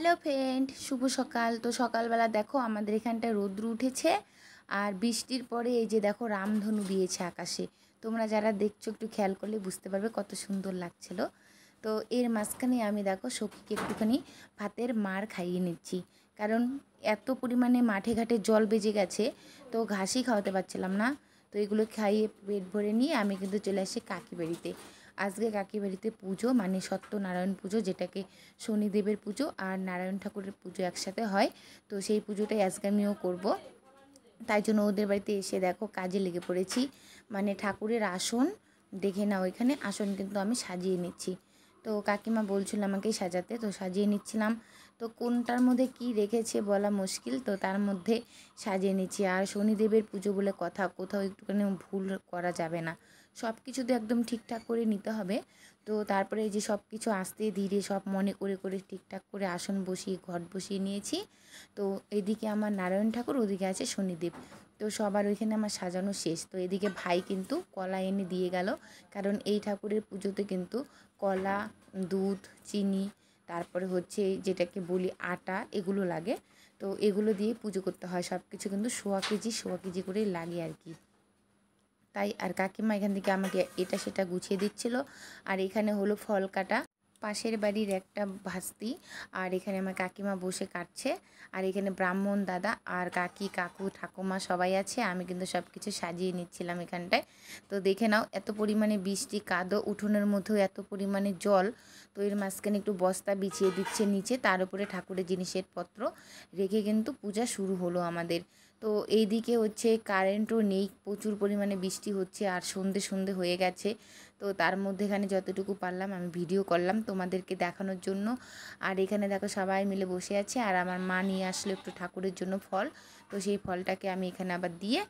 Hello friend, শুভ সকাল। তো সকালবেলা দেখো আমাদের এখানটায় রৌদ্র উঠেছে আর বৃষ্টির পরে এই যে দেখো রামধনু দিয়েছে আকাশে। তোমরা যারা দেখছো একটু খেয়াল করলে বুঝতে পারবে কত সুন্দর লাগছিল। তো এর মাঝখানে আমি দেখো সখীকে একটুখানি ভাতের মার খাইয়ে নিচ্ছি, কারণ এত পরিমাণে মাঠে ঘাটে জল বেজে গেছে, তো ঘাসই খাওয়াতে পারছিলাম না। তো এগুলো খাইয়ে পেট ভরে নিয়ে আমি কিন্তু চলে আসি কাকি বাড়িতে। আজকে কাকি বাড়িতে পুজো, মানে সত্যনারায়ণ পুজো, যেটাকে শনিদেবের পুজো আর নারায়ণ ঠাকুরের পুজো একসাথে হয়। তো সেই পুজোটাই আজকে আমিও করব। তাই জন্য ওদের বাড়িতে এসে দেখো কাজে লেগে পড়েছি। মানে ঠাকুরের আসন দেখে নাও, এখানে আসন কিন্তু আমি সাজিয়ে নিচ্ছি। তো কাকিমা বলছিল আমাকেই সাজাতে, তো সাজিয়ে নিচ্ছিলাম। তো কোনটার মধ্যে কি রেখেছে বলা মুশকিল, তো তার মধ্যে সাজিয়ে নিচ্ছি। আর শনিদেবের পুজো বলে কথা, কোথাও একটুখানি ভুল করা যাবে না, সব কিছু তো একদম ঠিকঠাক করে নিতে হবে। তো তারপরে এই যে সব কিছু আস্তে ধীরে সব মনে করে করে ঠিকঠাক করে আসন বসিয়ে ঘট বসিয়ে নিয়েছি। তো এদিকে আমার নারায়ণ ঠাকুর, ওদিকে আছে শনিদেব। তো সবার ওইখানে আমার সাজানো শেষ। তো এদিকে ভাই কিন্তু কলা এনে দিয়ে গেল, কারণ এই ঠাকুরের পুজোতে কিন্তু কলা, দুধ, চিনি, তারপরে হচ্ছে যেটাকে বলি আটা, এগুলো লাগে। তো এগুলো দিয়ে পুজো করতে হয়। সব কিছু কিন্তু সোয়া কেজি করে লাগে আর কি। তাই আর কাকিমা এখান থেকে আমাকে এটা সেটা গুছিয়ে দিচ্ছিল। আর এখানে হলো ফল কাটা, পাশের বাড়ির একটা ভাস্তি, আর এখানে আমার কাকিমা বসে কাটছে। আর এখানে ব্রাহ্মণ দাদা আর কাকি কাকু ঠাকুমা সবাই আছে। আমি কিন্তু সব কিছু সাজিয়ে নিচ্ছিলাম এখানটায়। তো দেখে নাও, এত পরিমাণে বৃষ্টি, কাদো, উঠোনের মধ্যেও এত পরিমাণে জল। তো এর মাঝখানে একটু বস্তা বিছিয়ে দিচ্ছে নিচে, তার উপরে ঠাকুরের জিনিসের পত্র রেখে কিন্তু পূজা শুরু হলো আমাদের। তো এই দিকে হচ্ছে কারেন্টও নেই, প্রচুর পরিমাণে বৃষ্টি হচ্ছে আর সন্ধে সন্ধে হয়ে গেছে। তো তার মধ্যেখানে যতটুকু পারলাম আমি ভিডিও করলাম তোমাদেরকে দেখানোর জন্য। আর এখানে দেখো সবাই মিলে বসে আছে, আর আমার মা নিয়ে আসলো একটু ঠাকুরের জন্য ফল। তো সেই ফলটাকে আমি এখানে আবার দিয়ে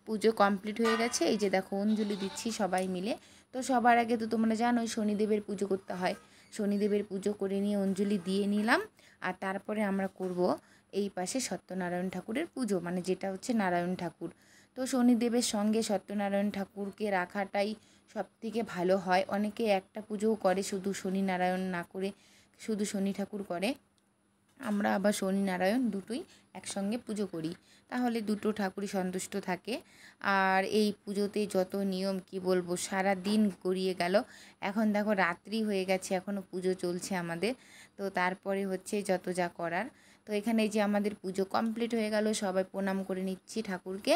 পুজো কমপ্লিট হয়ে গেছে। এই যে দেখো অঞ্জলি দিচ্ছি সবাই মিলে। তো সবার আগে তো তোমরা জানোই শনিদেবের পুজো করতে হয়। শনিদেবের পুজো করে নিয়ে অঞ্জলি দিয়ে নিলাম। আর তারপরে আমরা করব এই পাশে সত্যনারায়ণ ঠাকুরের পুজো, মানে যেটা হচ্ছে নারায়ণ ঠাকুর। তো শনিদেবের সঙ্গে সত্যনারায়ণ ঠাকুরকে রাখাটাই সবথেকে ভালো হয়। অনেকে একটা পুজোও করে, শুধু শনি নারায়ণ না করে শুধু শনি ঠাকুর করে। আমরা আবার শনি নারায়ণ দুটোই একসঙ্গে পুজো করি, তাহলে দুটো ঠাকুরই সন্তুষ্ট থাকে। আর এই পুজোতে যত নিয়ম কি বলবো, সারা দিন গড়িয়ে গেল। এখন দেখো রাত্রি হয়ে গেছে, এখনও পুজো চলছে আমাদের। তো তারপরে হচ্ছে যত যা করার। তো এখানে যে আমাদের পুজো কমপ্লিট হয়ে গেল, সবাই প্রণাম করে নিচ্ছি ঠাকুরকে।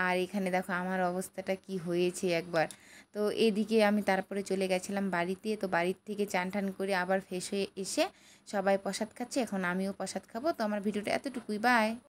আর এখানে দেখো আমার অবস্থাটা কি হয়েছে একবার। তো এদিকে আমি তারপরে চলে গেছিলাম বাড়িতে। তো বাড়ির থেকে চান টান করে আবার ফ্রেশ হয়ে এসে সবাই প্রসাদ খাচ্ছে, এখন আমিও প্রসাদ খাবো। তো আমার ভিডিওটা এতটুকুই, বাই।